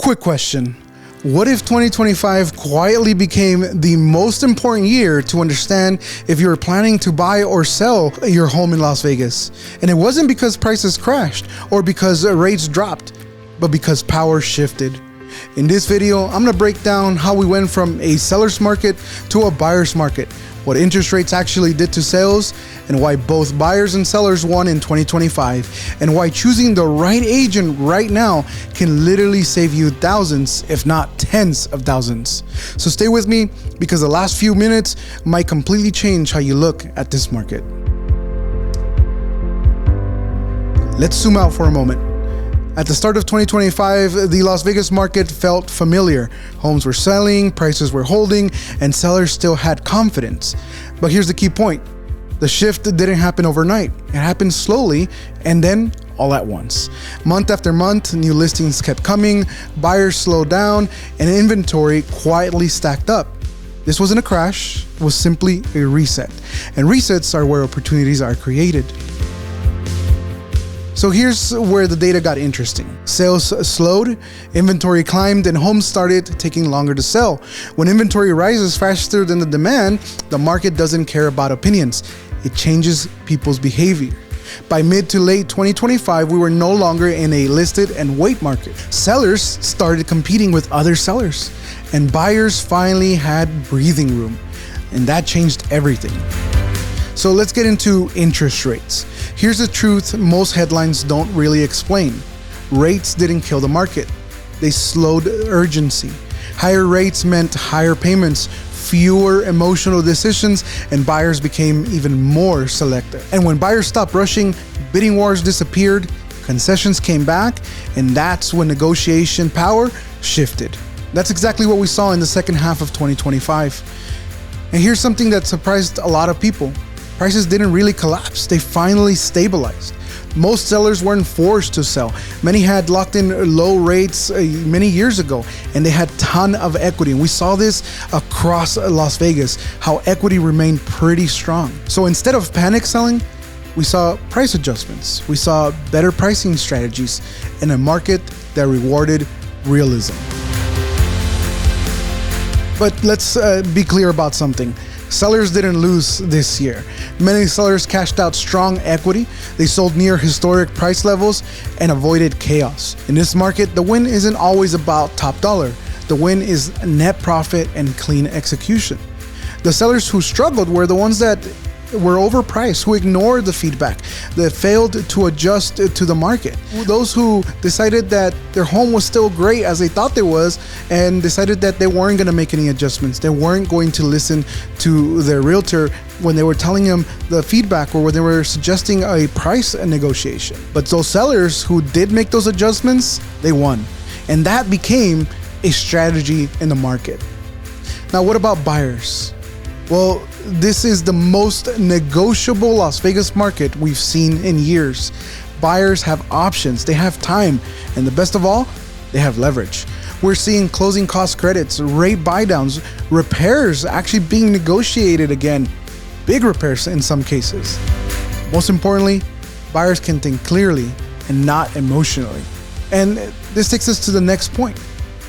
Quick question. What if 2025 quietly became the most important year to understand if you were planning to buy or sell your home in Las Vegas? And it wasn't because prices crashed or because rates dropped, but because power shifted. In this video, I'm gonna break down how we went from a seller's market to a buyer's market, what interest rates actually did to sales, and why both buyers and sellers won in 2025, and why choosing the right agent right now can literally save you thousands, if not tens of thousands. So stay with me, because the last few minutes might completely change how you look at this market. Let's zoom out for a moment. At the start of 2025, the Las Vegas market felt familiar. Homes were selling, prices were holding, and sellers still had confidence. But here's the key point. The shift didn't happen overnight. It happened slowly and then all at once. Month after month, new listings kept coming, buyers slowed down, and inventory quietly stacked up. This wasn't a crash, it was simply a reset. And resets are where opportunities are created. So here's where the data got interesting. Sales slowed, inventory climbed, and homes started taking longer to sell. When inventory rises faster than the demand, the market doesn't care about opinions. It changes people's behavior. By mid to late 2025, we were no longer in a listed and wait market. Sellers started competing with other sellers, and buyers finally had breathing room. And that changed everything. So let's get into interest rates. Here's the truth most headlines don't really explain. Rates didn't kill the market. They slowed urgency. Higher rates meant higher payments, fewer emotional decisions, and buyers became even more selective. And when buyers stopped rushing, bidding wars disappeared, concessions came back, and that's when negotiation power shifted. That's exactly what we saw in the second half of 2025. And here's something that surprised a lot of people. Prices didn't really collapse, they finally stabilized. Most sellers weren't forced to sell. Many had locked in low rates many years ago, and they had a ton of equity. And we saw this across Las Vegas, how equity remained pretty strong. So instead of panic selling, we saw price adjustments. We saw better pricing strategies in a market that rewarded realism. But let's be clear about something. Sellers didn't lose this year. Many sellers cashed out strong equity, they sold near historic price levels, and avoided chaos. In this market, the win isn't always about top dollar. The win is net profit and clean execution. The sellers who struggled were the ones that were overpriced, who ignored the feedback, that failed to adjust to the market. Those who decided that their home was still great as they thought it was, and decided that they weren't going to make any adjustments. They weren't going to listen to their realtor when they were telling them the feedback or when they were suggesting a price negotiation. But those sellers who did make those adjustments, they won. And that became a strategy in the market. Now, what about buyers? Well, this is the most negotiable Las Vegas market we've seen in years. Buyers have options, they have time, and the best of all, they have leverage. We're seeing closing cost credits, rate buydowns, repairs actually being negotiated again, big repairs in some cases. Most importantly, buyers can think clearly and not emotionally. And this takes us to the next point,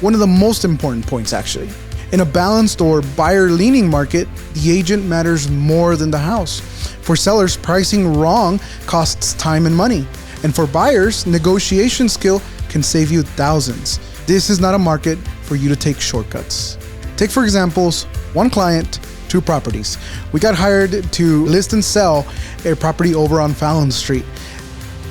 one of the most important points actually. In a balanced or buyer-leaning market, the agent matters more than the house. For sellers, pricing wrong costs time and money. And for buyers, negotiation skill can save you thousands. This is not a market for you to take shortcuts. Take for examples, one client, two properties. We got hired to list and sell a property over on Fallon Street.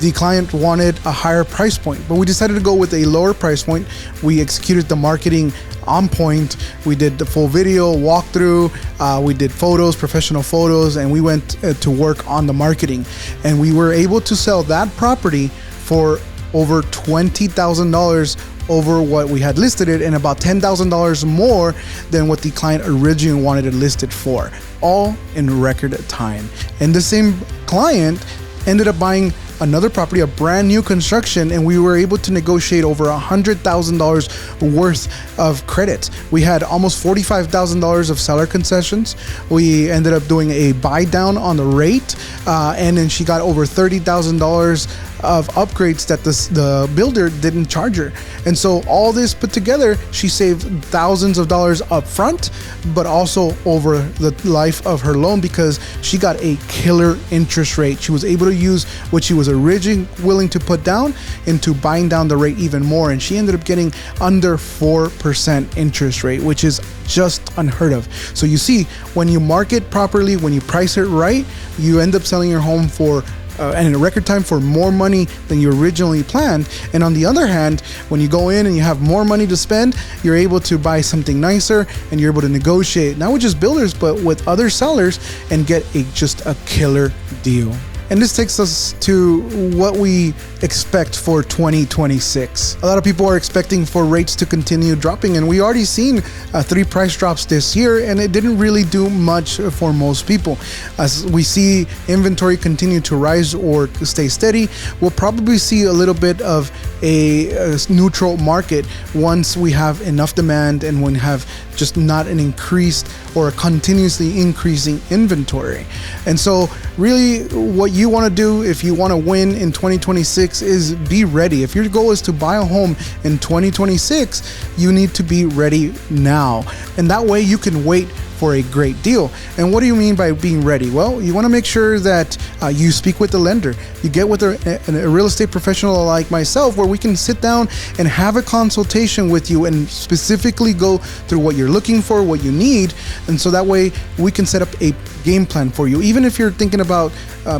The client wanted a higher price point, but we decided to go with a lower price point. We executed the marketing on point. We did the full video walkthrough. We did photos, professional photos, and we went to work on the marketing. And we were able to sell that property for over $20,000 over what we had listed it, and about $10,000 more than what the client originally wanted it listed for, all in record time. And the same client ended up buying another property, a brand new construction, and we were able to negotiate over $100,000 worth of credits. We had almost $45,000 of seller concessions. We ended up doing a buy down on the rate, and then she got over $30,000 of upgrades that the builder didn't charge her. And so all this put together, she saved thousands of dollars up front, but also over the life of her loan, because she got a killer interest rate. She was able to use what she was originally willing to put down into buying down the rate even more, and she ended up getting under 4% interest rate, which is just unheard of. So you see, when you market properly, when you price it right, you end up selling your home for and in a record time for more money than you originally planned. And on the other hand, when you go in and you have more money to spend, you're able to buy something nicer, and you're able to negotiate, not with just builders, but with other sellers, and get just a killer deal. And this takes us to what we expect for 2026. A lot of people are expecting for rates to continue dropping, and we already seen 3 price drops this year, and it didn't really do much for most people. As we see inventory continue to rise or stay steady, we'll probably see a little bit of a neutral market once we have enough demand and when we have just not an increased or a continuously increasing inventory. And so really what you want to do if you want to win in 2026 is be ready. If your goal is to buy a home in 2026, you need to be ready now. And that way you can wait for a great deal. And what do you mean by being ready? Well, you want to make sure that you speak with the lender. You get with a real estate professional like myself, where we can sit down and have a consultation with you and specifically go through what you're looking for, what you need. And so that way we can set up a game plan for you. Even if you're thinking about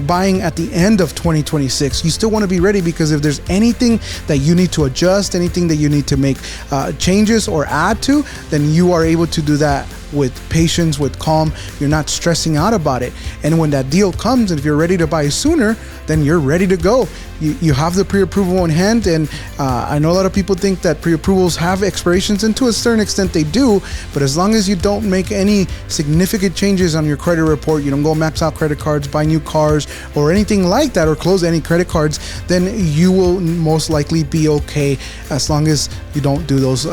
buying at the end of 2026, you still want to be ready, because if there's anything that you need to adjust, anything that you need to make changes or add to, then you are able to do that with patience, with calm. You're not stressing out about it. And when that deal comes, and if you're ready to buy sooner, then you're ready to go. You have the pre-approval in hand, and I know a lot of people think that pre-approvals have expirations, and to a certain extent they do, but as long as you don't make any significant changes on your credit report, you don't go max out credit cards, buy new cars, or anything like that, or close any credit cards, then you will most likely be okay, as long as you don't do those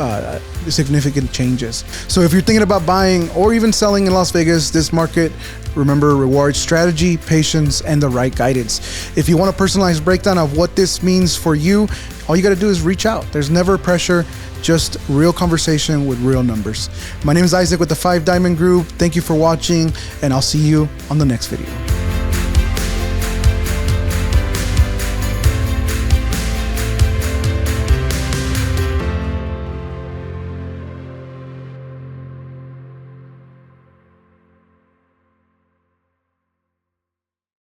significant changes. So if you're thinking about buying or even selling in Las Vegas, this market, remember, rewards strategy, patience, and the right guidance. If you want a personalized breakdown of what this means for you, all you got to do is reach out. There's never pressure, just real conversation with real numbers. My name is Isaac with the 5 Diamond Group. Thank you for watching, and I'll see you on the next video.